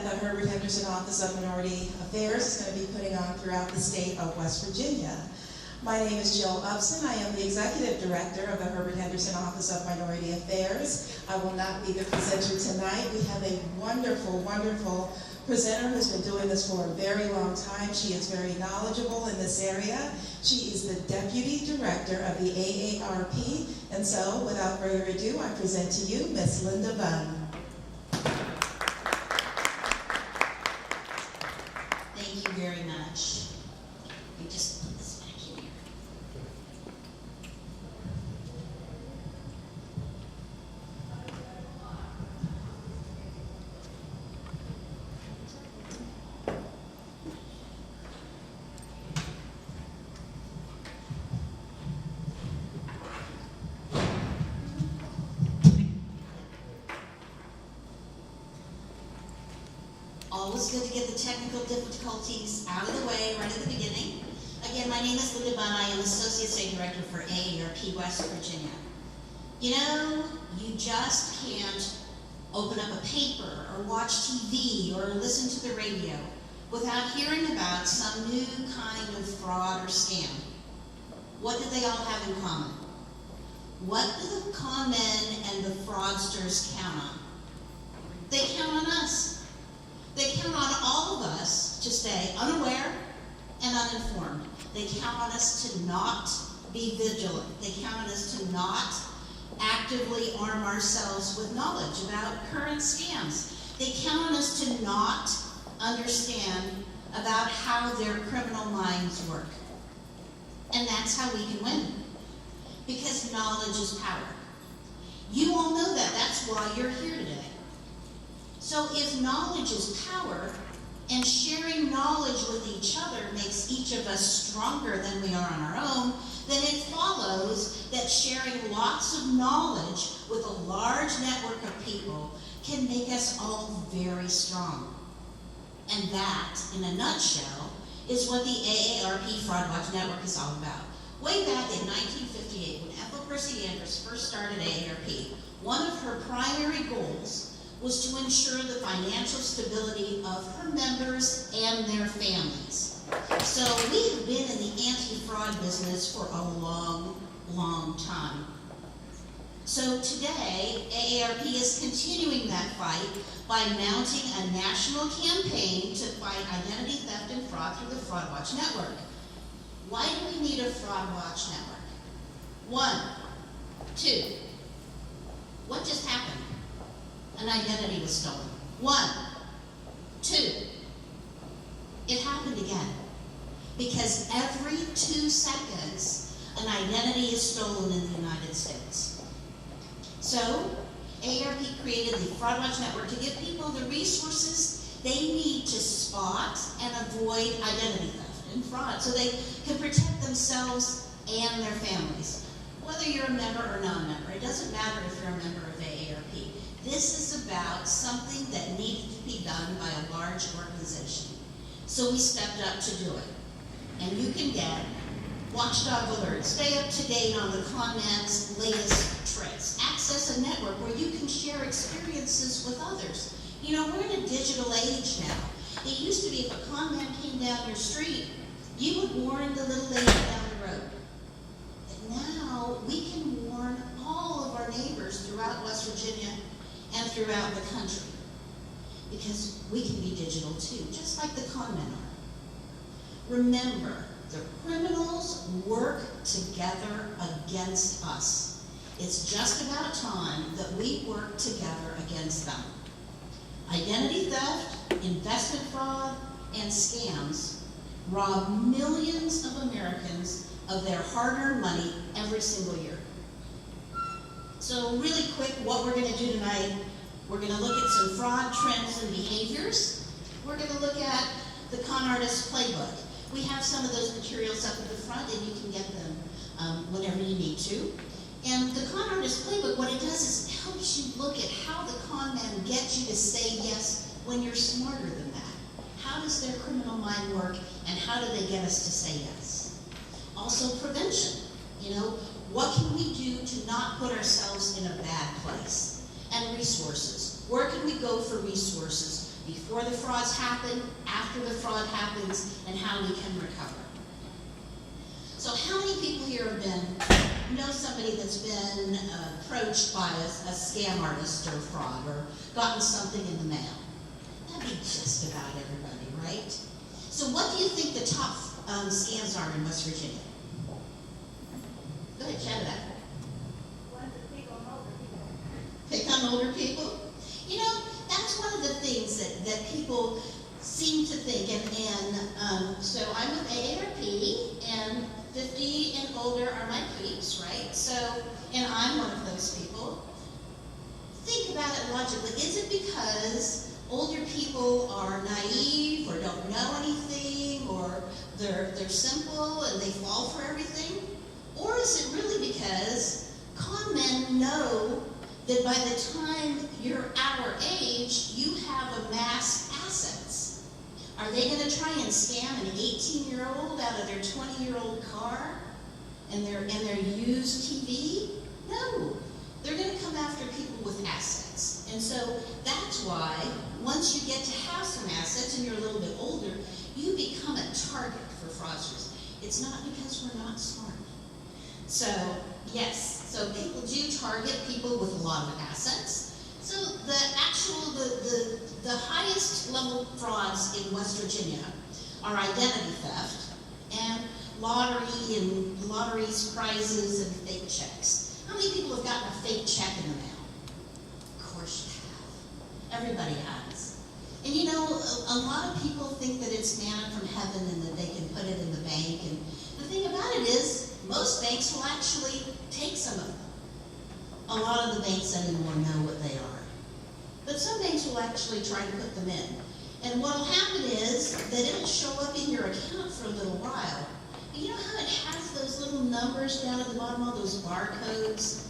the Herbert Henderson Office of Minority Affairs is going to be putting on throughout the state of West Virginia. My name is Jill Upson. I am the Executive Director of the Herbert Henderson Office of Minority Affairs. I will not be the presenter tonight. We have a wonderful, wonderful presenter who's been doing this for a very long time. She is very knowledgeable in this area. She is the Deputy Director of the AARP. And so, without further ado, I present to you Ms. Linda Bunn. Thank you very much. Let me just put this back in here. Always good to get the technical difficulties out of the way right at the beginning. Again, my name is Linda Bunn. I am Associate State Director for AARP West Virginia. You know, you just can't open up a paper or watch TV or listen to the radio without hearing about some new kind of fraud or scam. What do they all have in common? What do the con men and the fraudsters count on? They count on us. They count on all of us to stay unaware and uninformed. They count on us to not be vigilant. They count on us to not actively arm ourselves with knowledge about current scams. They count on us to not understand about how their criminal minds work. And that's how we can win. Because knowledge is power. You all know that. That's why you're here today. So if knowledge is power, and sharing knowledge with each other makes each of us stronger than we are on our own, then it follows that sharing lots of knowledge with a large network of people can make us all very strong. And that, in a nutshell, is what the AARP Fraud Watch Network is all about. Way back in 1958, when Ethel Percy Andrews first started AARP, one of her primary goals was to ensure the financial stability of her members and their families. So we have been in the anti-fraud business for a long, long time. So today, AARP is continuing that fight by mounting a national campaign to fight identity theft and fraud through the Fraud Watch Network. Why do we need a Fraud Watch Network? 1, 2, what just happened? An identity was stolen. 1, 2, it happened again. Because every 2 seconds, an identity is stolen in the United States. So, AARP created the Fraud Watch Network to give people the resources they need to spot and avoid identity theft and fraud so they can protect themselves and their families. Whether you're a member or non-member, it doesn't matter if you're a member of AARP. This is about something that needed to be done by a large organization. So we stepped up to do it. And you can get watchdog alerts, stay up to date on the con man's latest tricks, access a network where you can share experiences with others. You know, we're in a digital age now. It used to be if a con man came down your street, you would warn the little lady down the road. But now we can warn all of our neighbors throughout West Virginia and throughout the country. Because we can be digital too, just like the con men are. Remember, the criminals work together against us. It's just about time that we work together against them. Identity theft, investment fraud, and scams rob millions of Americans of their hard-earned money every single year. So really quick, what we're going to do tonight, we're going to look at some fraud trends and behaviors. We're going to look at the con artist playbook. We have some of those materials up at the front, and you can get them whenever you need to. And the con artist playbook, what it does is it helps you look at how the con man gets you to say yes when you're smarter than that. How does their criminal mind work, and how do they get us to say yes? Also, prevention. You know, what can we do to not put ourselves in a bad place? And resources. Where can we go for resources? before the frauds happen, after the fraud happens, and how we can recover. So how many people here know somebody that's been approached by a scam artist or fraud, or gotten something in the mail? That'd be just about everybody, right? So what do you think the top scams are in West Virginia? Go ahead, chat it out. Pick on older people? You know, that's one of the things that people seem to think, and so I'm with AARP, and 50 and older are my peeps, right? So, and I'm one of those people. Think about it logically. Is it because older people are naive or don't know anything, or they're simple and they fall for everything? Or is it really because con men know that by the time you're our age, you have amassed assets? Are they going to try and scam an 18-year-old out of their 20-year-old car and their used TV? No. They're going to come after people with assets. And so that's why once you get to have some assets and you're a little bit older, you become a target for fraudsters. It's not because we're not smart. So, yes, so people do target people with a lot of assets. So the highest level frauds in West Virginia are identity theft and lotteries, prizes, and fake checks. How many people have gotten a fake check in the mail? Of course you have. Everybody has. And you know, a lot of people think that it's manna from heaven and that they can put it in the bank. And the thing about it is, most banks will actually take some of them. A lot of the banks anymore know what they are. But some banks will actually try to put them in. And what will happen is that it'll show up in your account for a little while. And you know how it has those little numbers down at the bottom, all those barcodes?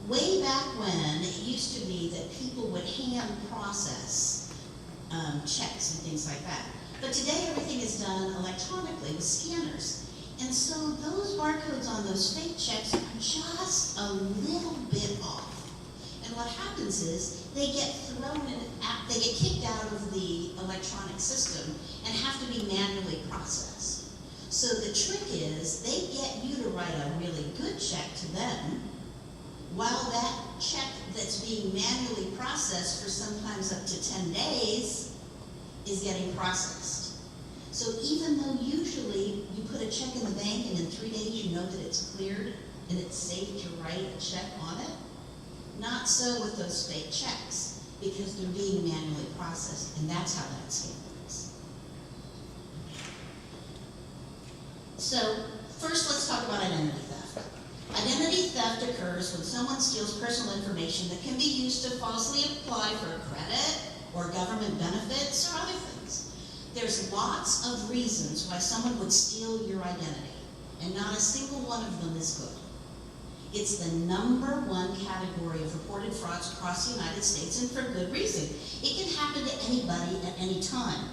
Way back when, it used to be that people would hand process checks and things like that. But today everything is done electronically with scanners. And so those barcodes on those fake checks are just a little bit off. And what happens is they get they get kicked out of the electronic system and have to be manually processed. So the trick is they get you to write a really good check to them, while that check that's being manually processed for sometimes up to 10 days is getting processed. So even though usually you put a check in the bank and in 3 days you know that it's cleared and it's safe to write a check on it, not so with those fake checks, because they're being manually processed, and that's how that scam works. So first let's talk about identity theft. Identity theft occurs when someone steals personal information that can be used to falsely apply for a credit or government benefits or other things. There's lots of reasons why someone would steal your identity, and not a single one of them is good. It's the #1 category of reported frauds across the United States, and for good reason. It can happen to anybody at any time.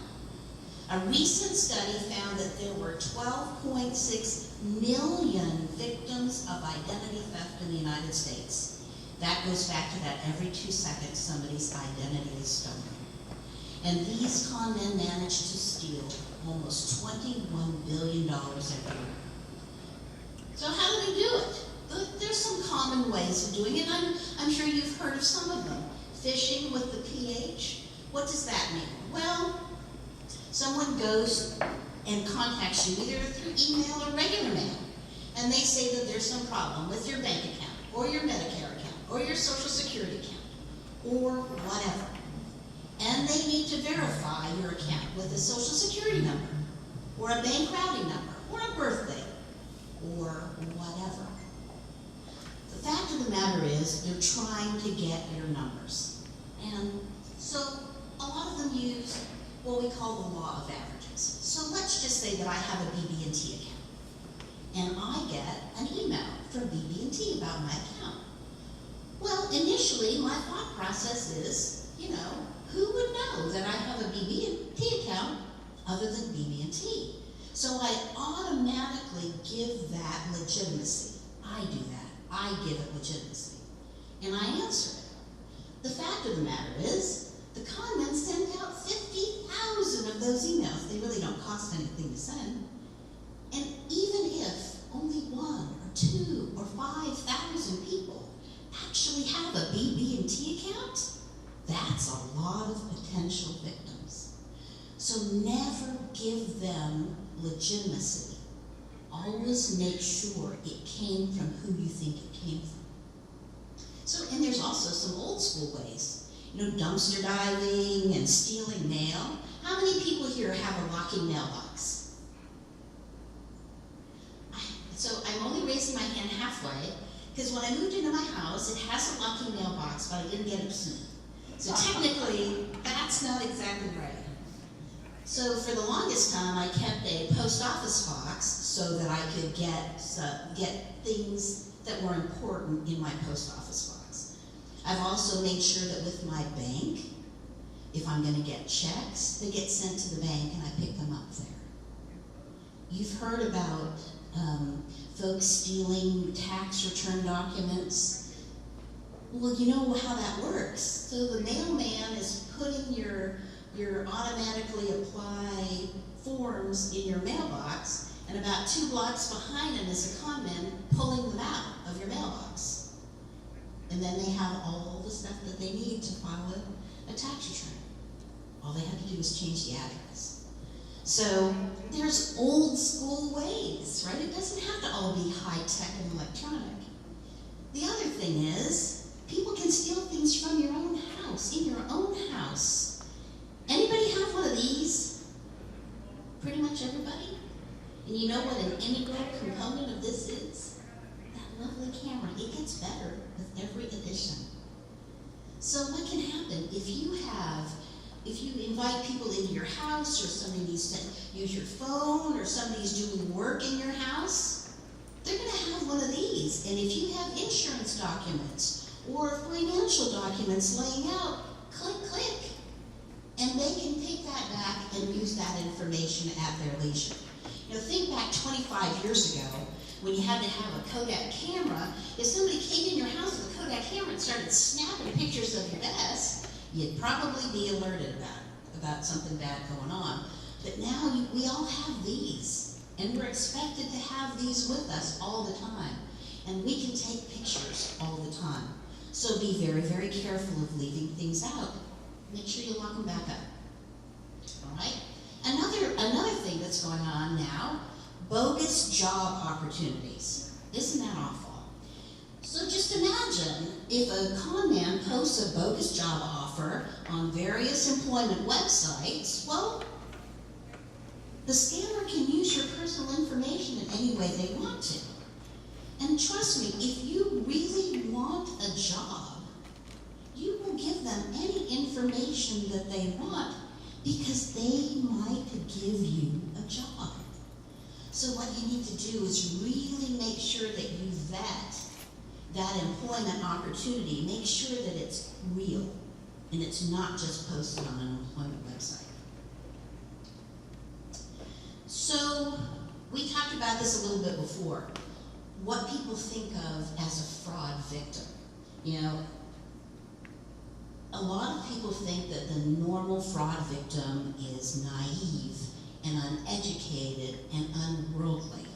A recent study found that there were 12.6 million victims of identity theft in the United States. That goes back to that every 2 seconds somebody's identity is stolen. And these con men managed to steal almost $21 billion every year. So how do they do it? There's some common ways of doing it. I'm sure you've heard of some of them. Phishing with the PH. What does that mean? Well, someone goes and contacts you either through email or regular mail, and they say that there's some problem with your bank account, or your Medicare account, or your Social Security account, or whatever. And they need to verify your account with a Social Security number, or a bank routing number, or a birthday, or whatever. The fact of the matter is, they're trying to get your numbers. And so a lot of them use what we call the law of averages. So let's just say that I have a BB&T account, and I get an email from BB&T about my account. Well, initially, my thought process is, who would know that I have a BB&T account other than BB&T? So I automatically give that legitimacy. I do that. I give it legitimacy. And I answer it. The fact of the matter is, the con men send to send. And even if only 1 or 2 or 5,000 people actually have a BB&T account, that's a lot of potential victims. So never give them legitimacy. Always make sure it came from who you think it came from. So, and there's also some old school ways. You know, dumpster diving and stealing mail. How many people here have a locking mailbox? So I'm only raising my hand halfway, because when I moved into my house, it has a locking mailbox, but I didn't get a key. So technically, that's not exactly right. So for the longest time, I kept a post office box so that I could get things that were important in my post office box. I've also made sure that with my bank, if I'm going to get checks, they get sent to the bank and I pick them up there. You've heard about folks stealing tax return documents. Well, you know how that works. So the mailman is putting your automatically apply forms in your mailbox, and about 2 blocks behind him is a conman pulling them out of your mailbox. And then they have all the stuff that they need to file a tax return. All they have to do is change the address. So there's old school ways, right? It doesn't have to all be high tech and electronic. The other thing is, people can steal things from your own house, in your own house. Anybody have one of these? Pretty much everybody? And you know what an integral component of this is? That lovely camera. It gets better with every edition. So what can happen if you invite people into your house, or somebody needs to use your phone, or somebody's doing work in your house? They're going to have one of these. And if you have insurance documents or financial documents laying out, click, click. And they can take that back and use that information at their leisure. You know, think back 25 years ago when you had to have a Kodak camera. If somebody came in your house with a Kodak camera and started snapping pictures of your desk, you'd probably be alerted about something bad going on. But now we all have these, and we're expected to have these with us all the time. And we can take pictures all the time. So be very, very careful of leaving things out. Make sure you lock them back up. All right? Another thing that's going on now, bogus job opportunities. Isn't that awful? So just imagine if a con man posts a bogus job offer on various employment websites. Well, the scammer can use your personal information in any way they want to. And trust me, if you really want a job, you will give them any information that they want, because they might give you a job. So what you need to do is really make sure that you vet that employment opportunity. Make sure that it's real and it's not just posted on an employment website. So we talked about this a little bit before. What people think of as a fraud victim. You know, a lot of people think that the normal fraud victim is naive and uneducated and unworldly.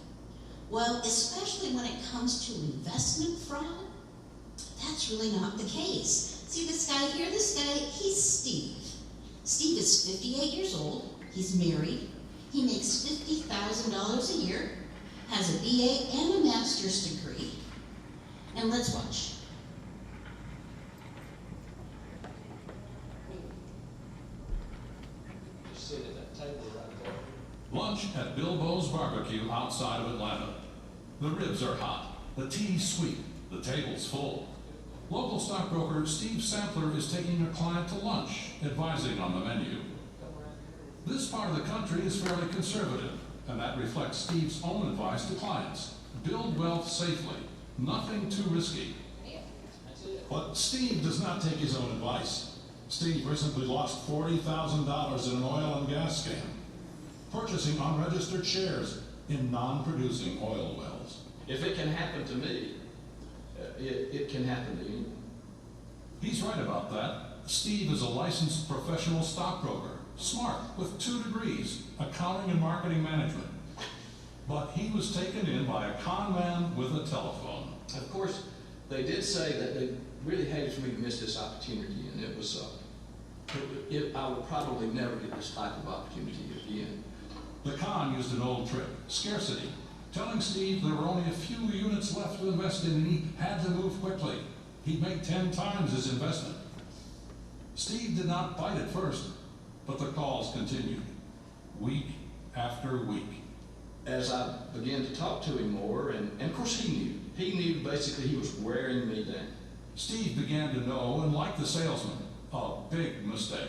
Well, especially when it comes to investment fraud, that's really not the case. See this guy here? This guy, he's Steve. Steve is 58 years old. He's married. He makes $50,000 a year, has a BA and a master's degree. And let's watch. Sit at that table right there. Lunch at Bilbo's Barbecue outside of Atlanta. The ribs are hot, the tea's sweet, the table's full. Local stockbroker Steve Sampler is taking a client to lunch, advising on the menu. This part of the country is fairly conservative, and that reflects Steve's own advice to clients. Build wealth safely, nothing too risky. But Steve does not take his own advice. Steve recently lost $40,000 in an oil and gas scam, purchasing unregistered shares in non-producing oil wells. If it can happen to me, it can happen to you. He's right about that. Steve is a licensed professional stockbroker smart, with 2 degrees, accounting and marketing management. But he was taken in by a con man with a telephone. Of course, they did say that they really hated for me to miss this opportunity, and it was, I would probably never get this type of opportunity again. The con used an old trick, scarcity, telling Steve there were only a few units left to invest in and he had to move quickly. He'd make 10 times his investment. Steve did not bite at first, but the calls continued, week after week. As I began to talk to him more, and of course he knew. He knew basically he was wearing me down. Steve began to know and like the salesman, a big mistake.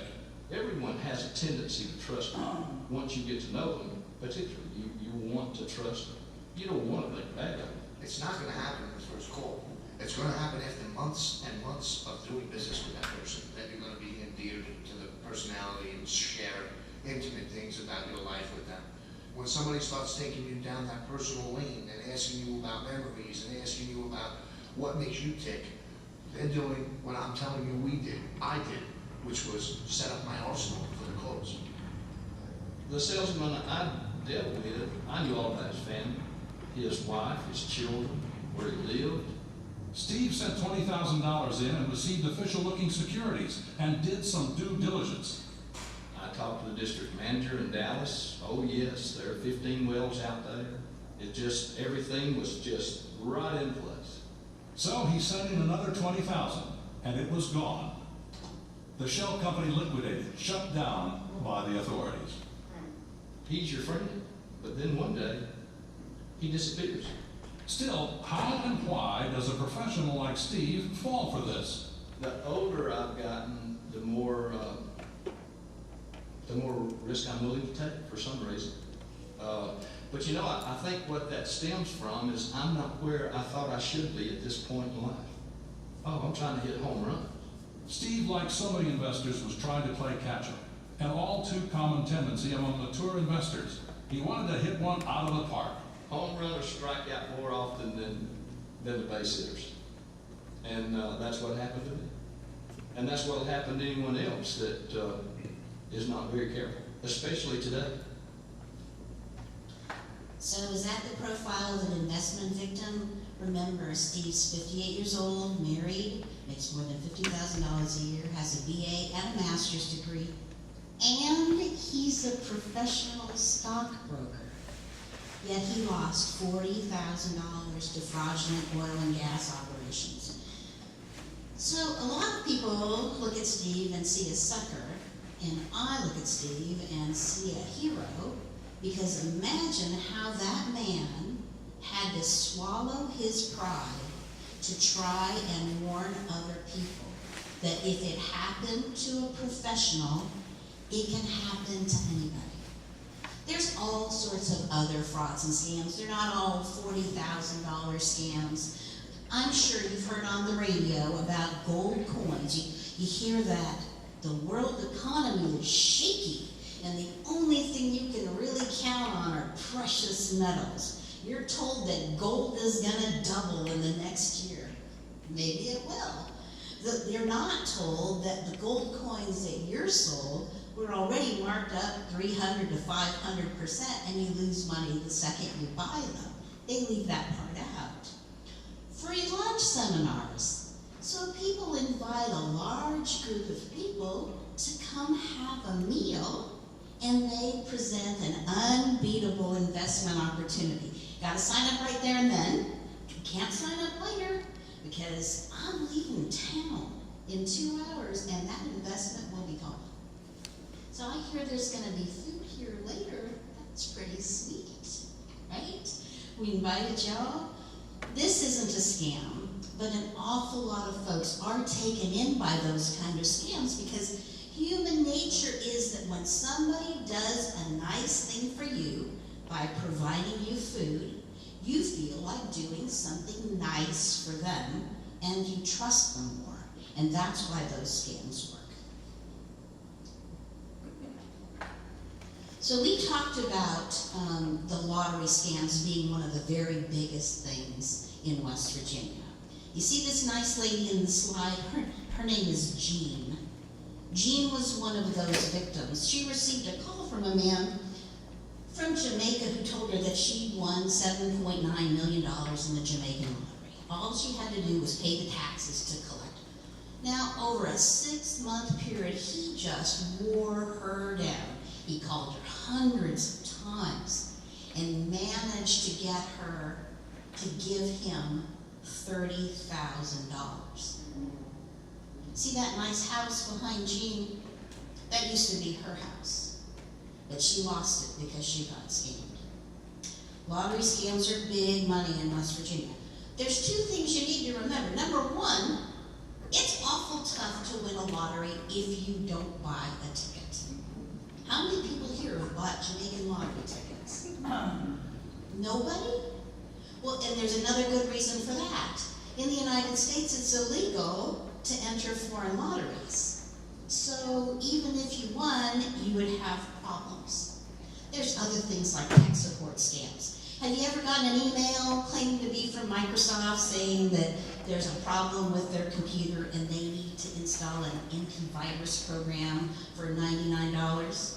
Everyone has a tendency to trust them. Once you get to know them, particularly, you want to trust them. You don't want to think bad of them. It's not going to happen in the first call. It's going to happen after months and months of doing business with that person. Then you're going to be endeared to the personality and share intimate things about your life with them. When somebody starts taking you down that personal lane and asking you about memories and asking you about what makes you tick, they're doing what I'm telling you I did, which was set up my arsenal for the close. The salesman I dealt with, I knew all about his family, his wife, his children, where he lived. Steve sent $20,000 in and received official-looking securities and did some due diligence. I talked to the district manager in Dallas. Oh yes, there are 15 wells out there. Everything was just right in place. So he sent in another $20,000 and it was gone. The shell company liquidated, shut down by the authorities. He's your friend, but then one day, he disappears. Still, how and why does a professional like Steve fall for this? The older I've gotten, the more risk I'm willing to take for some reason. But you know, I think what that stems from is I'm not where I thought I should be at this point in life. Oh, I'm trying to hit home runs. Steve, like so many investors, was trying to play catch-up, an all-too-common tendency among mature investors. He wanted to hit one out of the park. Home runners strike out more often than the base hitters. And that's what happened to me. And that's what will happen to anyone else that is not very careful, especially today. So is that the profile of an investment victim? Remember, Steve's 58 years old, married, makes more than $50,000 a year, has a BA and a master's degree, and he's a professional stockbroker. Yet he lost $40,000 to fraudulent oil and gas operations. So a lot of people look at Steve and see a sucker, and I look at Steve and see a hero, because imagine how that man had to swallow his pride to try and warn other people that if it happened to a professional, it can happen to anybody. There's all sorts of other frauds and scams. They're not all $40,000 scams. I'm sure you've heard on the radio about gold coins. You hear that the world economy is shaky, and the only thing you can really count on are precious metals. You're told that gold is going to double in the next year. Maybe it will. You're not told that the gold coins that you're sold were already marked up 300 to 500%, and you lose money the second you buy them. They leave that part out. Free lunch seminars. So people invite a large group of people to come have a meal, and they present an unbeatable investment opportunity. Got to sign up right there and then. You can't sign up later, because I'm leaving town in 2 hours, and that investment will be gone. So I hear there's going to be food here later. That's pretty sweet, right? We invited y'all. This isn't a scam, but an awful lot of folks are taken in by those kind of scams, because human nature is that when somebody does a nice thing for you by providing you food, you feel like doing something nice for them, and you trust them more. And that's why those scams work. So we talked about the lottery scams being one of the very biggest things in West Virginia. You see this nice lady in the slide? Her name is Jean. Jean was one of those victims. She received a call from a man from Jamaica who told her that she'd won $7.9 million in the Jamaican lottery. All she had to do was pay the taxes to collect. Now, over a 6-month period, he just wore her down. He called her hundreds of times and managed to get her to give him $30,000. See that nice house behind Jean? That used to be her house. But she lost it because she got scammed. Lottery scams are big money in West Virginia. There's 2 things you need to remember. Number 1, it's awful tough to win a lottery if you don't buy a ticket. How many people here have bought Jamaican lottery tickets? Nobody? Well, and there's another good reason for that. In the United States, it's illegal to enter foreign lotteries. So even if you won, you would have problems. There's other things like tech support scams. Have you ever gotten an email claiming to be from Microsoft saying that there's a problem with their computer and they need to install an antivirus program for $99?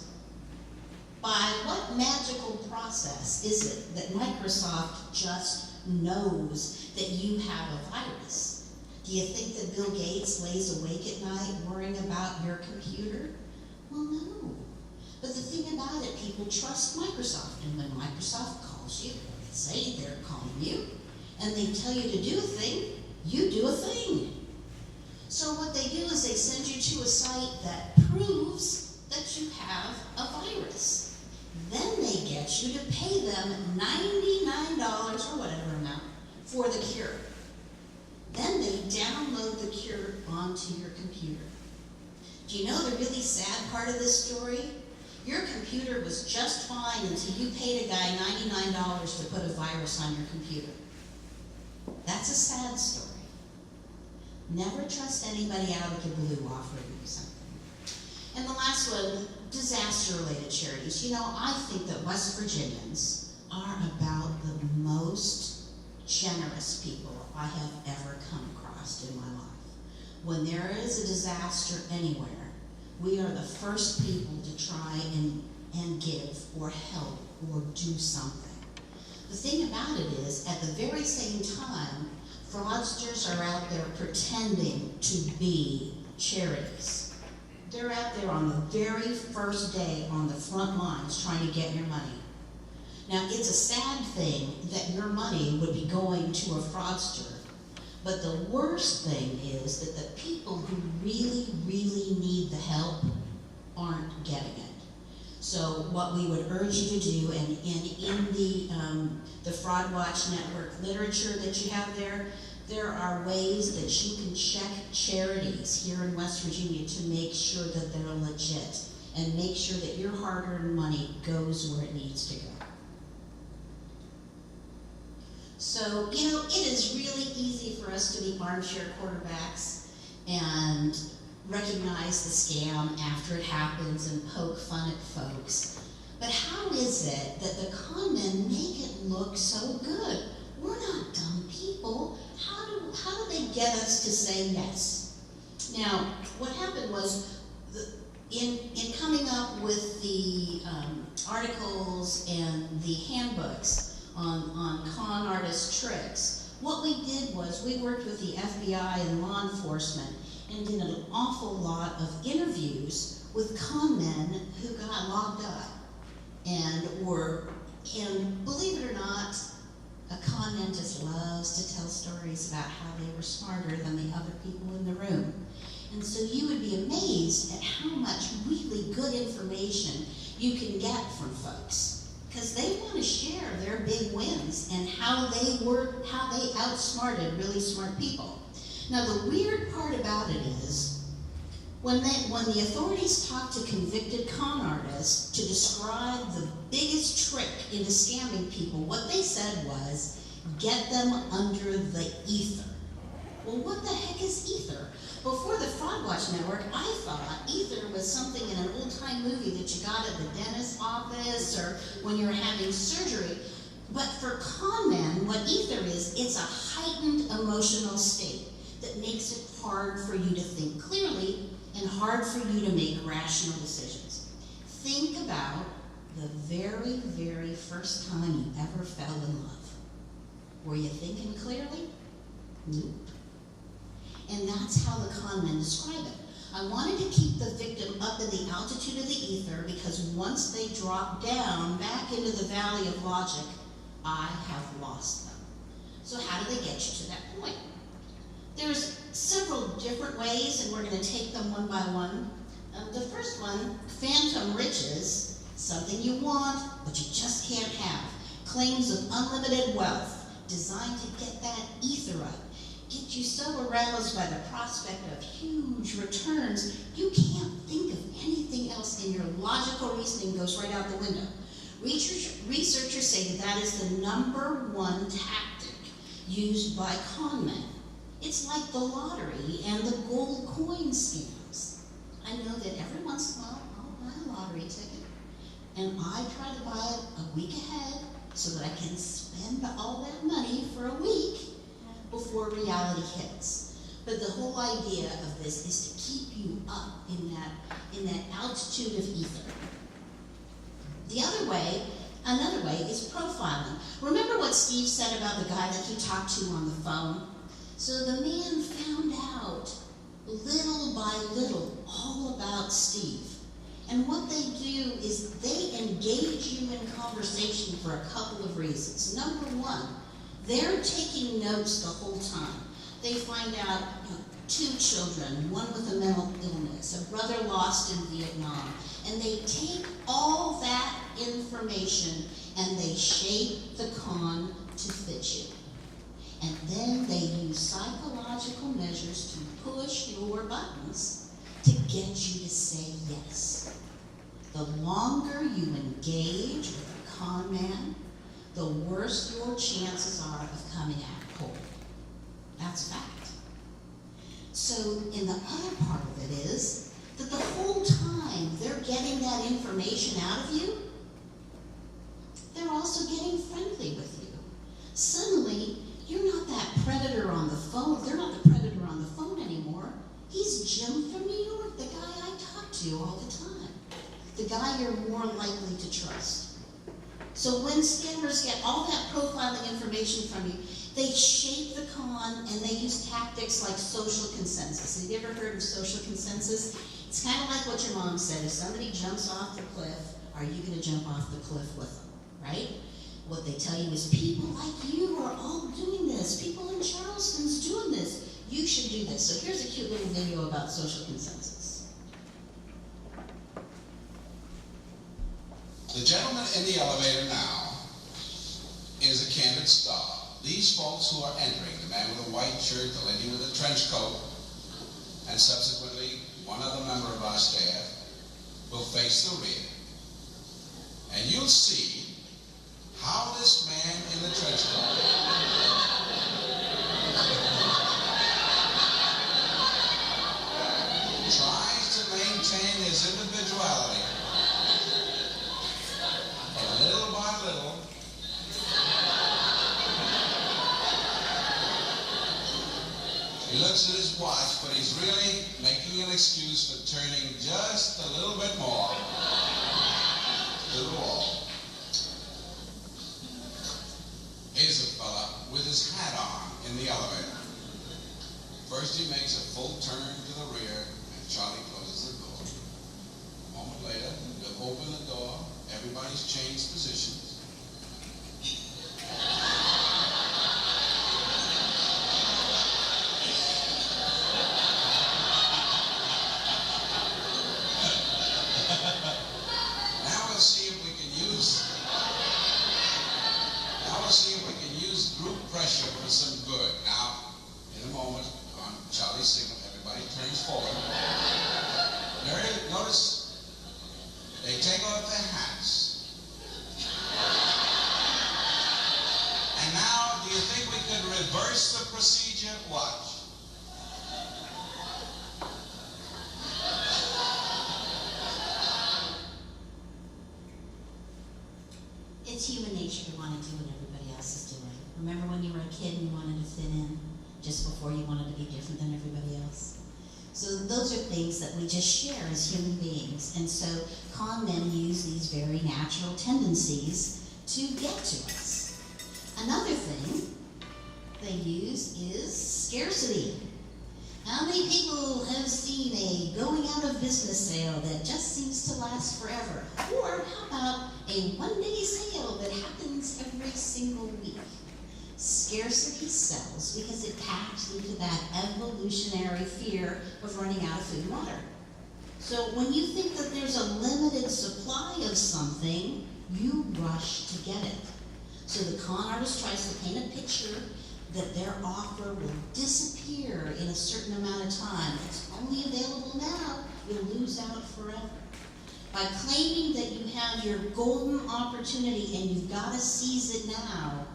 By what magical process is it that Microsoft just knows that you have a virus? Do you think that Bill Gates lays awake at night worrying about your computer? Well, no. But the thing about it, people trust Microsoft, and when Microsoft calls you, they say they're calling you, and they tell you to do a thing, you do a thing. So what they do is they send you to a site that proves that you have a virus. Then they get you to pay them $99 or whatever amount for the cure. Then they download the cure onto your computer. Do you know the really sad part of this story? Your computer was just fine until you paid a guy $99 to put a virus on your computer. That's a sad story. Never trust anybody out of the blue offering you something. And the last one, disaster-related charities. You know, I think that West Virginians are about the most generous people I have ever come across in my life. When there is a disaster anywhere, we are the first people to try and give or help or do something. The thing about it is, at the very same time, fraudsters are out there pretending to be charities. They're out there on the very first day on the front lines trying to get your money. Now, it's a sad thing that your money would be going to a fraudster, but the worst thing is that the people who really, really need the help aren't getting it. So what we would urge you to do, and in the Fraud Watch Network literature that you have there are ways that you can check charities here in West Virginia to make sure that they're legit and make sure that your hard-earned money goes where it needs to go. So, you know, it is really easy for us to be armchair quarterbacks and recognize the scam after it happens and poke fun at folks. But how is it that the con men make it look so good? We're not dumb people. How do they get us to say yes? Now, what happened was, in coming up with the articles and the handbooks on con artist tricks, what we did was we worked with the FBI and law enforcement and did an awful lot of interviews with con men who got locked up and believe it or not, a con man just loves to tell stories about how they were smarter than the other people in the room. And so you would be amazed at how much really good information you can get from folks, because they want to share their big wins and how they outsmarted really smart people. Now the weird part about it is, when the authorities talk to convicted con artists to describe the biggest trick into scamming people, what they said was, get them under the ether. Well, what the heck is ether? Before the Fraud Watch Network, I thought ether was something in an old-time movie that you got at the dentist's office or when you were having surgery. But for con men, what ether is, it's a heightened emotional state that makes it hard for you to think clearly and hard for you to make rational decisions. Think about the very, very first time you ever fell in love. Were you thinking clearly? Nope. And that's how the con men describe it. I wanted to keep the victim up in the altitude of the ether because once they drop down back into the valley of logic, I have lost them. So how do they get you to that point? There's several different ways, and we're going to take them one by one. The first one, phantom riches, something you want, but you just can't have. Claims of unlimited wealth, designed to get that ether up. Get you so aroused by the prospect of huge returns, you can't think of anything else, and your logical reasoning goes right out the window. Researchers say that is the #1 tactic used by con men. It's like the lottery and the gold coin scams. I know that every once in a while I'll buy a lottery ticket, and I try to buy it a week ahead so that I can spend all that money for a week before reality hits. But the whole idea of this is to keep you up in that altitude of ether. Another way is profiling. Remember what Steve said about the guy that he talked to on the phone? So the man found out little by little all about Steve. And what they do is they engage you in conversation for a couple of reasons. Number one, they're taking notes the whole time. They find out 2 children, one with a mental illness, a brother lost in Vietnam, and they take all that information and they shape the con to fit you. And then they use psychological measures to push your buttons to get you to say yes. The longer you engage with a con man, the worse your chances are of coming out cold. That's fact. So, in the other part of it is that the whole time they're getting that information out of you, they're also getting friendly with you. Suddenly, you're not that predator on the phone. They're not the predator on the phone anymore. He's Jim from New York, the guy I talk to all the time. The guy you're more likely to trust. So when scammers get all that profiling information from you, they shape the con and they use tactics like social consensus. Have you ever heard of social consensus? It's kind of like what your mom said. If somebody jumps off the cliff, are you going to jump off the cliff with them, right? What they tell you is people like you are all doing this. People in Charleston's doing this. You should do this. So here's a cute little video about social consensus. The gentleman in the elevator now is a candid star. These folks who are entering, the man with a white shirt, the lady with a trench coat, and subsequently one other member of our staff, will face the rear. And you'll see how this man in the trench coat tries to maintain his individuality. Little by little, he looks at his watch, but he's really making an excuse for turning just a little bit more to the wall. Here's a fella with his hat on in the elevator. First he makes a full turn to the rear, and Charlie closes the door. A moment later, he'll open the door. Everybody's changed positions. Now we'll see if we can use group pressure for some good. Now, in a moment, on Charlie's signal, everybody turns forward. Notice they take off their hats. And now, do you think we could reverse the procedure? Watch. It's human nature to want to do what everybody else is doing. Remember when you were a kid and you wanted to fit in just before you wanted to be different than everybody else? So those are things that we just share as human beings. And so con men use these very natural tendencies to get to us. Another thing they use is scarcity. How many people have seen a going out of business sale that just seems to last forever? Or how about a one-day sale that happens every single week? Scarcity sells because it taps into that evolutionary fear of running out of food and water. So when you think that there's a limited supply of something, you rush to get it. So the con artist tries to paint a picture that their offer will disappear in a certain amount of time. It's only available now, you'll lose out forever. By claiming that you have your golden opportunity and you've got to seize it now,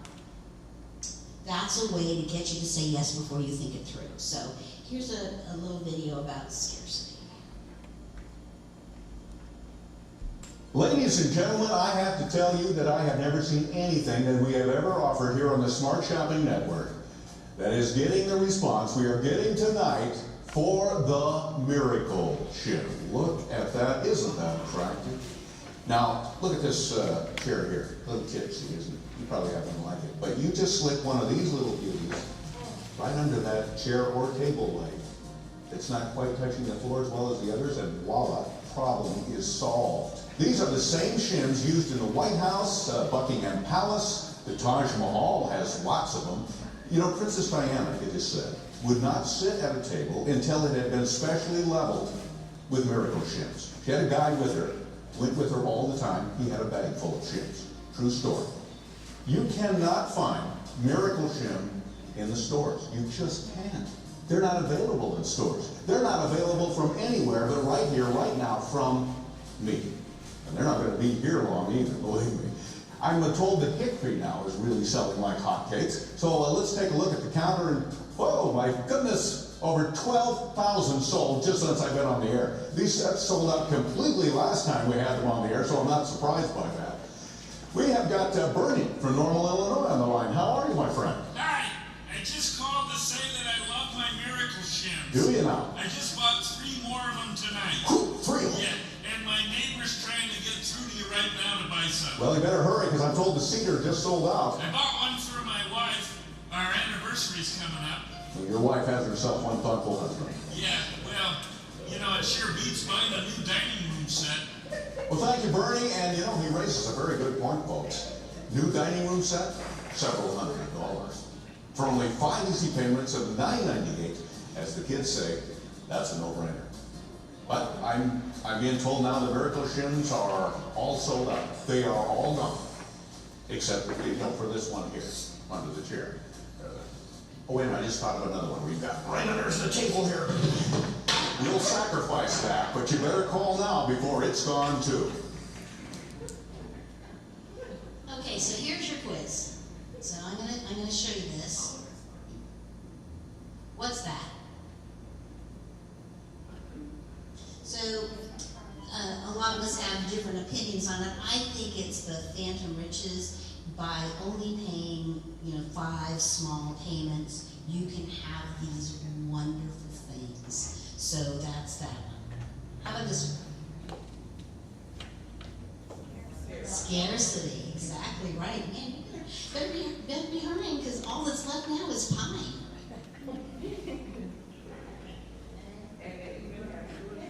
that's a way to get you to say yes before you think it through. So here's a little video about scarcity. Ladies and gentlemen, I have to tell you that I have never seen anything that we have ever offered here on the Smart Shopping Network that is getting the response we are getting tonight for the miracle ship. Look at that. Isn't that attractive? Now, look at this chair here. A little tipsy, isn't it? You probably have one like it. But you just slip one of these little beauties right under that chair or table leg. It's not quite touching the floor as well as the others, and voila, problem is solved. These are the same shims used in the White House, Buckingham Palace. The Taj Mahal has lots of them. You know, Princess Diana, it is said, would not sit at a table until it had been specially leveled with miracle shims. She had a guy with her, went with her all the time. He had a bag full of shims. True story. You cannot find miracle shim in the stores. You just can't. They're not available in stores. They're not available from anywhere but right here, right now, from me. And they're not going to be here long either, believe me. I'm told that hickory now is really selling like hotcakes. So let's take a look at the counter and, whoa, my goodness, over 12,000 sold just since I've been on the air. These sets sold out completely last time we had them on the air, so I'm not surprised by that. We have got Bernie from Normal, Illinois on the line. How are you, my friend? Hi, I just called to say that I love my miracle shims. Do you now? I just bought 3 more of them tonight. Whew, 3 of them? Yeah, and my neighbor's trying to get through to you right now to buy some. Well, you better hurry, because I'm told the cedar just sold out. I bought one for my wife. Our anniversary's coming up. Well, your wife has herself one thoughtful husband. Yeah, well, you know, it sure beats buying a new dining room set. Well, thank you, Bernie, and you know, he raises a very good point, folks. New dining room set, several $100. For only 5 easy payments of $9.98, as the kids say, that's a no-brainer. But I'm being told now the miracle shims are all sold out. They are all gone, except for this one here, under the chair. Oh, wait a minute, I just thought of another one we've got right under the table here. We'll sacrifice that, but you better call now before it's gone too. Okay, so here's your quiz. So I'm gonna show you this. What's that? So a lot of us have different opinions on it. I think it's the phantom riches. By only paying, 5 small payments, you can have these wonderful things. So that's that one. How about this one? Scarcity, exactly right. Man, you better be hurrying, because all that's left now is pine.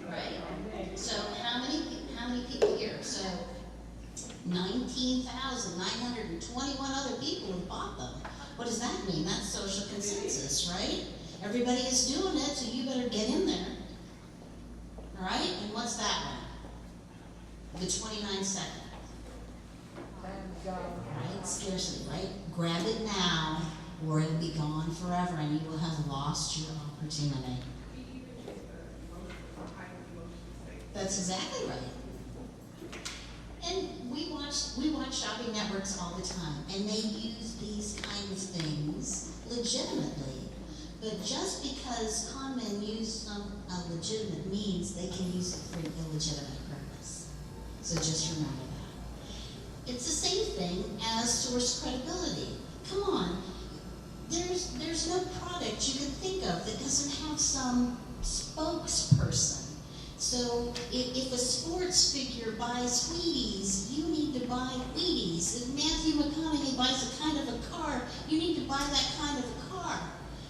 Right. So how many people here? So 19,921 other people have bought them. What does that mean? That's social consensus, right? Everybody is doing it, so you better get in there. All right? And what's that one? The 29-second. Right? Scarcity, right? Grab it now, or it'll be gone forever, and you will have lost your opportunity. That's exactly right. And we watch shopping networks all the time, and they use these kinds of things legitimately. But just because con men use a legitimate means, they can use it for an illegitimate purpose. So just remember that. It's the same thing as source credibility. Come on, there's no product you can think of that doesn't have some spokesperson. So if a sports figure buys Wheaties, you need to buy Wheaties. If Matthew McConaughey buys a kind of a car, you need to buy that kind of a car.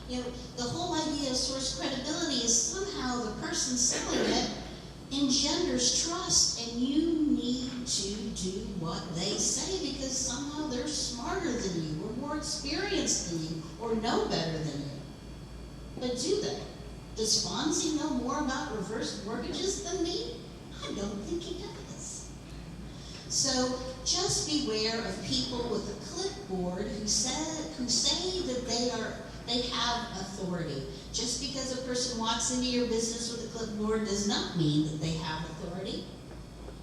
You know, the whole idea of source credibility is somehow the person selling it engenders trust, and you need to do what they say because somehow they're smarter than you, or more experienced than you, or know better than you. But do they? Does Fonzie know more about reverse mortgages than me? I don't think he does. So just beware of people with a clipboard who say that they have authority. Just because a person walks into your business with a clipboard does not mean that they have authority,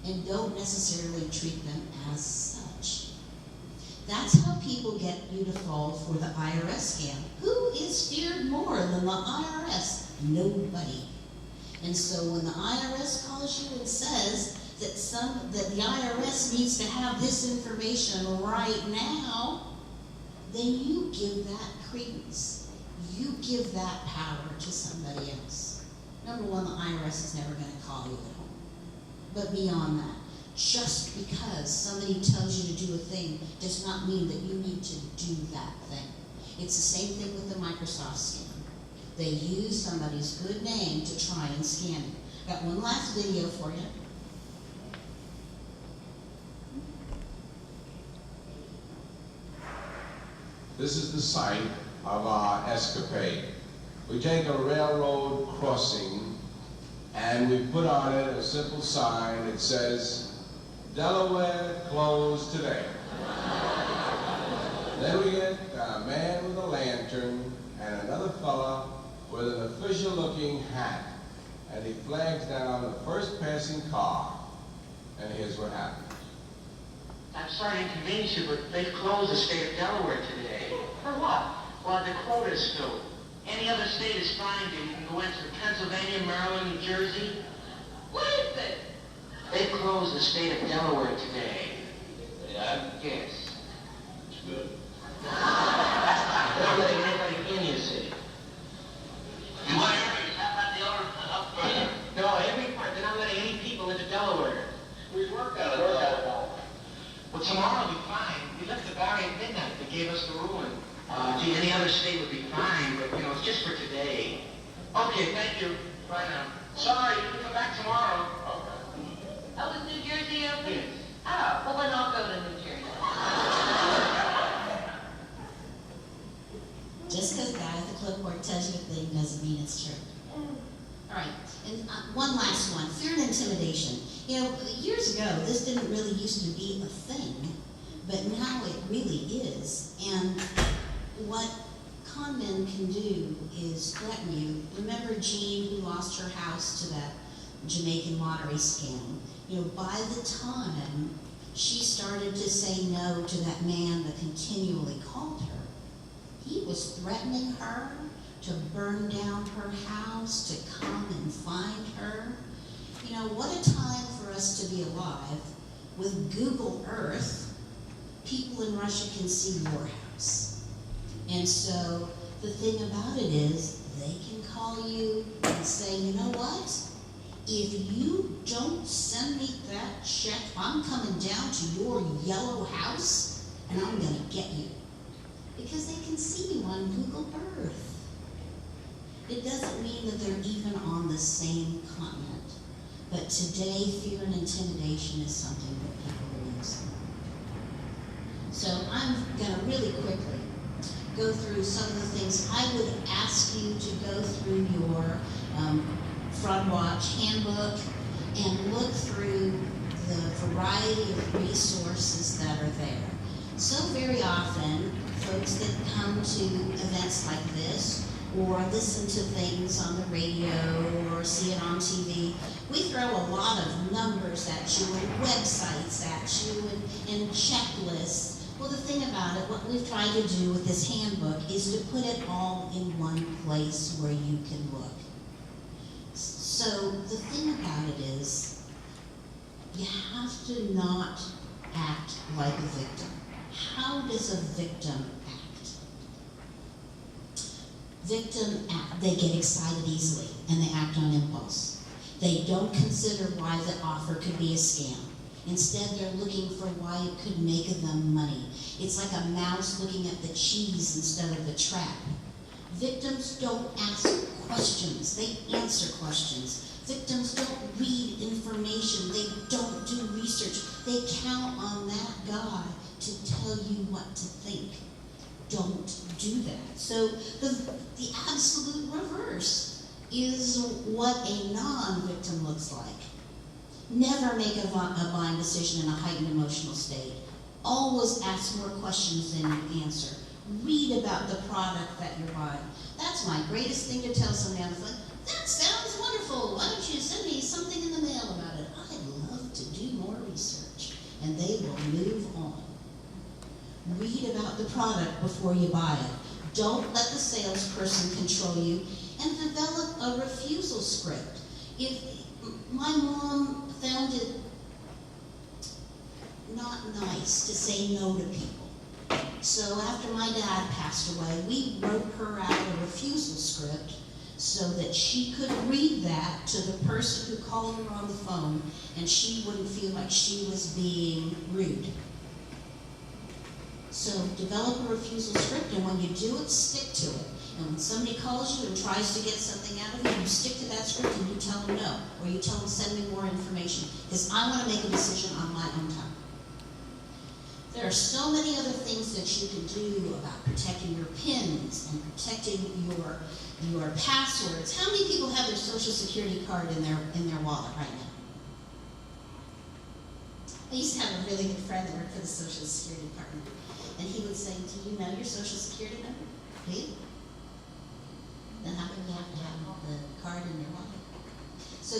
and don't necessarily treat them as such. That's how people get you to fall for the IRS scam. Who is feared more than the IRS? Nobody. And so when the IRS calls you and says that the IRS needs to have this information right now, then you give that credence. You give that power to somebody else. Number one, the IRS is never going to call you at home. But beyond that, just because somebody tells you to do a thing does not mean that you need to do that thing. It's the same thing with the Microsoft scam. They use somebody's good name to try and scam you. Got one last video for you. This is the site of our escapade. We take a railroad crossing and we put on it a simple sign that says, Delaware closed today. Then we get a man with a lantern and another fella with an official-looking hat, and he flags down the first passing car, and here's what happens. I'm sorry to inconvenience you, but they've closed the state of Delaware today. For what? Well, the quota is filled. Any other state is fine. You can go into Pennsylvania, Maryland, New Jersey. What is it? They closed the state of Delaware today. Yeah? Yes. It's good. They're not letting anybody in your city. In what areas? How about the up further? No, every part. They're not letting any people into Delaware. We worked out it. Well, tomorrow will be fine. We left the barrier at midnight. They gave us the ruling. Gee, any other state would be fine, but, you know, it's just for today. Okay, thank you. Bye now. Sorry, you can come back tomorrow. Okay. Oh, is New Jersey open? Yes. Oh, well then I'll go to New Jersey. Just because the guy with the clipboard tells you a thing doesn't mean it's true. All right, and one last one, fear and intimidation. You know, years ago, this didn't really used to be a thing, but now it really is. And what con men can do is threaten you. Remember Jean, who lost her house to that Jamaican lottery scam? You know, by the time she started to say no to that man that continually called her, he was threatening her to burn down her house, to come and find her. You know, what a time for us to be alive. With Google Earth, people in Russia can see your house. And so the thing about it is, they can call you and say, you know what? If you don't send me that check, I'm coming down to your yellow house and I'm gonna get you. Because they can see you on Google Earth. It doesn't mean that they're even on the same continent. But today, fear and intimidation is something that people are using. So I'm going to really quickly go through some of the things. I would ask you to go through your Fraud Watch handbook and look through the variety of resources that are there. So very often, folks that come to events like this or listen to things on the radio or see it on TV, we throw a lot of numbers at you and websites at you and checklists. Well, the thing about it, what we've tried to do with this handbook is to put it all in one place where you can look. So the thing about it is, you have to not act like a victim. How does a victim act? They get excited easily and they act on impulse. They don't consider why the offer could be a scam. Instead, they're looking for why it could make them money. It's like a mouse looking at the cheese instead of the trap. Victims don't ask questions, they answer questions. Victims don't read information, they don't do research. They count on that guy to tell you what to think. Don't do that. So the absolute reverse is what a non-victim looks like. Never make a buying decision in a heightened emotional state. Always ask more questions than you answer. Read about the product that you're buying. That's my greatest thing to tell somebody on the phone. That sounds wonderful. Why don't you send me something in the mail about it? I'd love to do more research. And they will move on. Read about the product before you buy it. Don't let the salesperson control you, and develop a refusal script. If my mom found it not nice to say no to people, so after my dad passed away, we wrote her out a refusal script so that she could read that to the person who called her on the phone, and she wouldn't feel like she was being rude. So develop a refusal script, and when you do it, stick to it. And when somebody calls you and tries to get something out of you, you stick to that script and you tell them no. Or you tell them, send me more information, because I want to make a decision on my own time. There are so many other things that you can do about protecting your PINs and protecting your passwords. How many people have their Social Security card in their wallet right now? I used to have a really good friend that worked for the Social Security Department. And he would say, do you know your Social Security number? Do you? Then how come you have to have the card in your wallet? So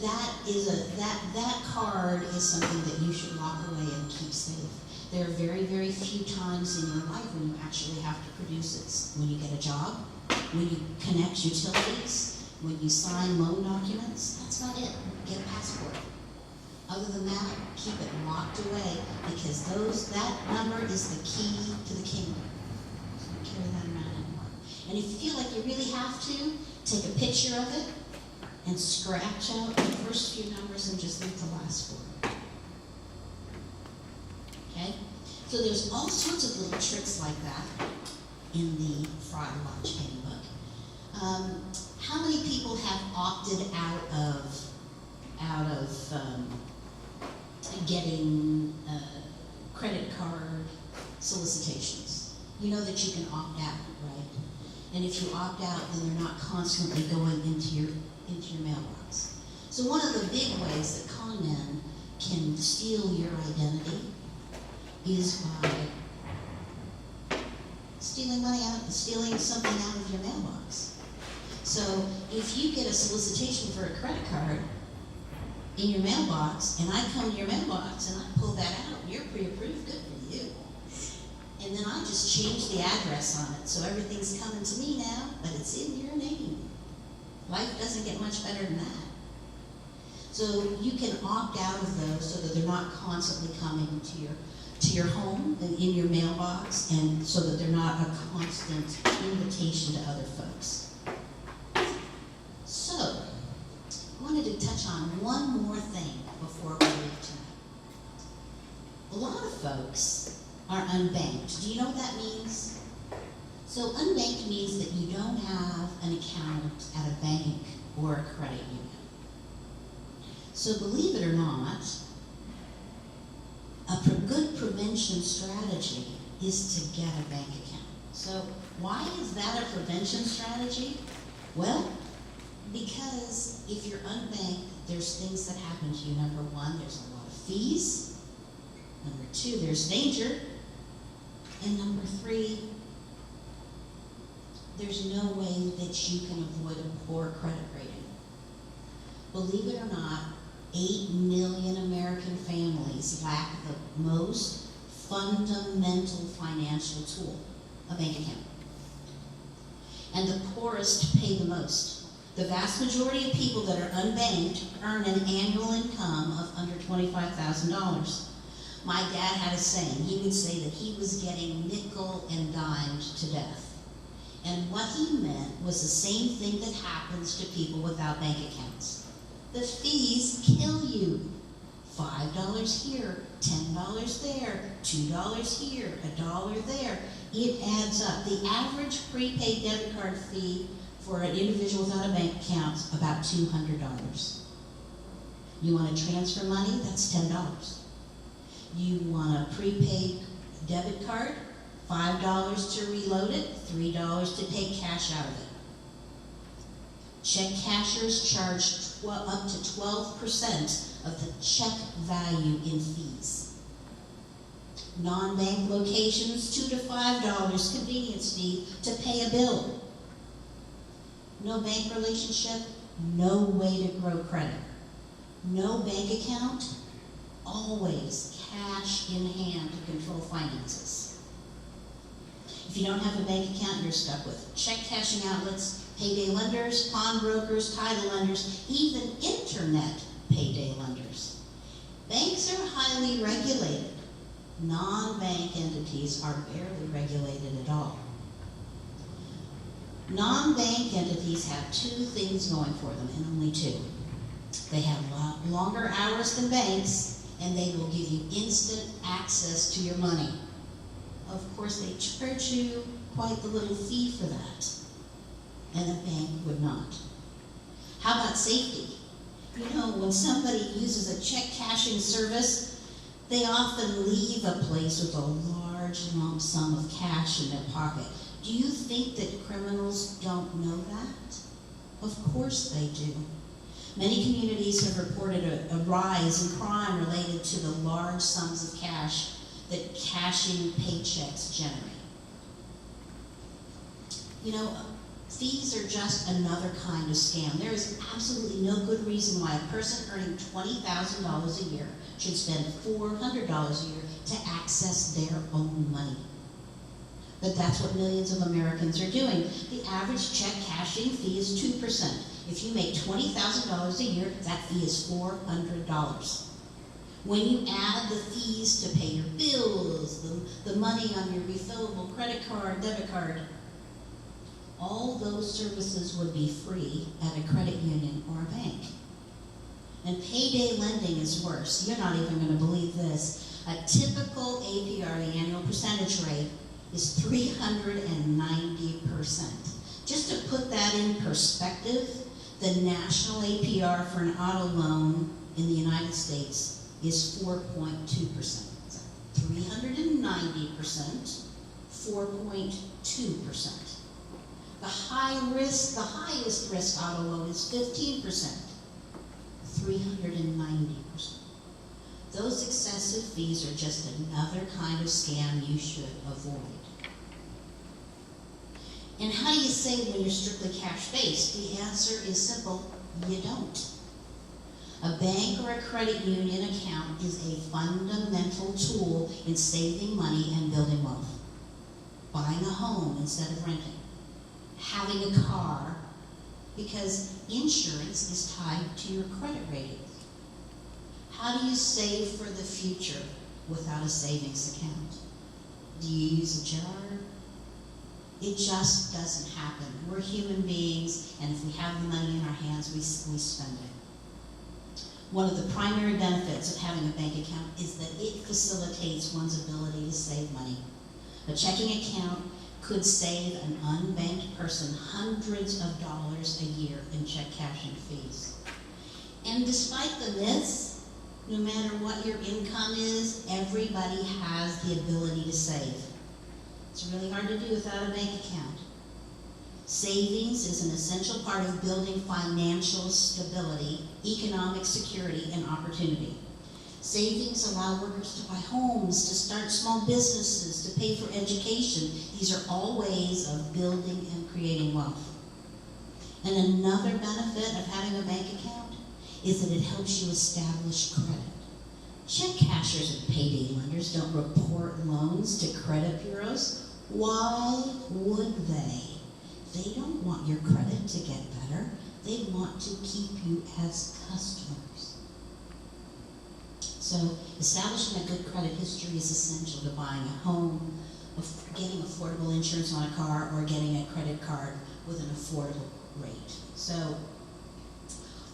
that card is something that you should lock away and keep safe. There are very, very few times in your life when you actually have to produce it. When you get a job, when you connect utilities, when you sign loan documents, that's not it. Get a passport. Other than that, keep it locked away, because that number is the key to the kingdom. So don't carry that around anymore. And if you feel like you really have to, take a picture of it and scratch out the first few numbers and just leave the last four. Okay? So there's all sorts of little tricks like that in the Fraud Watch handbook. How many people have opted out of getting credit card solicitations? You know that you can opt out, right? And if you opt out, then they're not constantly going into your mailbox. So one of the big ways that con men can steal your identity is by stealing something out of your mailbox. So if you get a solicitation for a credit card in your mailbox, and I come to your mailbox and I pull that out, you're pre-approved, good for you. And then I just change the address on it, so everything's coming to me now, but it's in your name. Life doesn't get much better than that. So you can opt out of those so that they're not constantly coming to your home and in your mailbox, and so that they're not a constant invitation to other folks. So, I wanted to touch on one more thing before we leave tonight. A lot of folks are unbanked. Do you know what that means? So unbanked means that you don't have an account at a bank or a credit union. So believe it or not, a good prevention strategy is to get a bank account. So why is that a prevention strategy? Well, because if you're unbanked, there's things that happen to you. Number one, there's a lot of fees. Number two, there's danger. And number three, there's no way that you can avoid a poor credit rating. Believe it or not, 8 million American families lack the most fundamental financial tool, a bank account. And the poorest pay the most. The vast majority of people that are unbanked earn an annual income of under $25,000. My dad had a saying. He would say that he was getting nickel and dimed to death. And what he meant was the same thing that happens to people without bank accounts. The fees kill you. $5 here, $10 there, $2 here, $1 there. It adds up. The average prepaid debit card fee for an individual without a bank account is about $200. You want to transfer money? That's $10. You want a prepaid debit card? $5 to reload it, $3 to take cash out of it. Check cashers charge up to 12% of the check value in fees. Non-bank locations, $2 to $5 convenience fee to pay a bill. No bank relationship, no way to grow credit. No bank account, always cash in hand to control finances. If you don't have a bank account, you're stuck with check cashing outlets, payday lenders, pawnbrokers, title lenders, even internet payday lenders. Banks are highly regulated. Non-bank entities are barely regulated at all. Non-bank entities have two things going for them, and only two. They have longer hours than banks, and they will give you instant access to your money. Of course, they charge you quite the little fee for that, and a bank would not. How about safety? You know, when somebody uses a check cashing service, they often leave a place with a large lump sum of cash in their pocket. Do you think that criminals don't know that? Of course they do. Many communities have reported a rise in crime related to the large sums of cash that cashing paychecks generate. You know, fees are just another kind of scam. There is absolutely no good reason why a person earning $20,000 a year should spend $400 a year to access their own money. But that's what millions of Americans are doing. The average check cashing fee is 2%. If you make $20,000 a year, that fee is $400. When you add the fees to pay your bills, the money on your refillable credit card, debit card, all those services would be free at a credit union or a bank. And payday lending is worse. You're not even going to believe this. A typical APR, the annual percentage rate, is 390%. Just to put that in perspective, the national APR for an auto loan in the United States is 4.2%. 390%, 4.2%. The highest risk auto loan is 15%, 390%. Those excessive fees are just another kind of scam you should avoid. And how do you save when you're strictly cash-based? The answer is simple: you don't. A bank or a credit union account is a fundamental tool in saving money and building wealth. Buying a home instead of renting. Having a car, because insurance is tied to your credit rating. How do you save for the future without a savings account? Do you use a jar? It just doesn't happen. We're human beings, and if we have the money in our hands, we spend it. One of the primary benefits of having a bank account is that it facilitates one's ability to save money. A checking account could save an unbanked person hundreds of dollars a year in check cashing fees. And despite the myths, no matter what your income is, everybody has the ability to save. It's really hard to do without a bank account. Savings is an essential part of building financial stability, economic security, and opportunity. Savings allow workers to buy homes, to start small businesses, to pay for education. These are all ways of building and creating wealth. And another benefit of having a bank account is that it helps you establish credit. Check cashers and payday lenders don't report loans to credit bureaus. Why would they? They don't want your credit to get better. They want to keep you as customers. So establishing a good credit history is essential to buying a home, getting affordable insurance on a car or getting a credit card with an affordable rate. So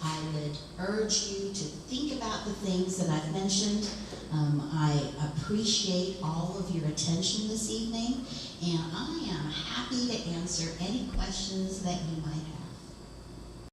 I would urge you to think about the things that I've mentioned. I appreciate all of your attention this evening, and I am happy to answer any questions that you might have.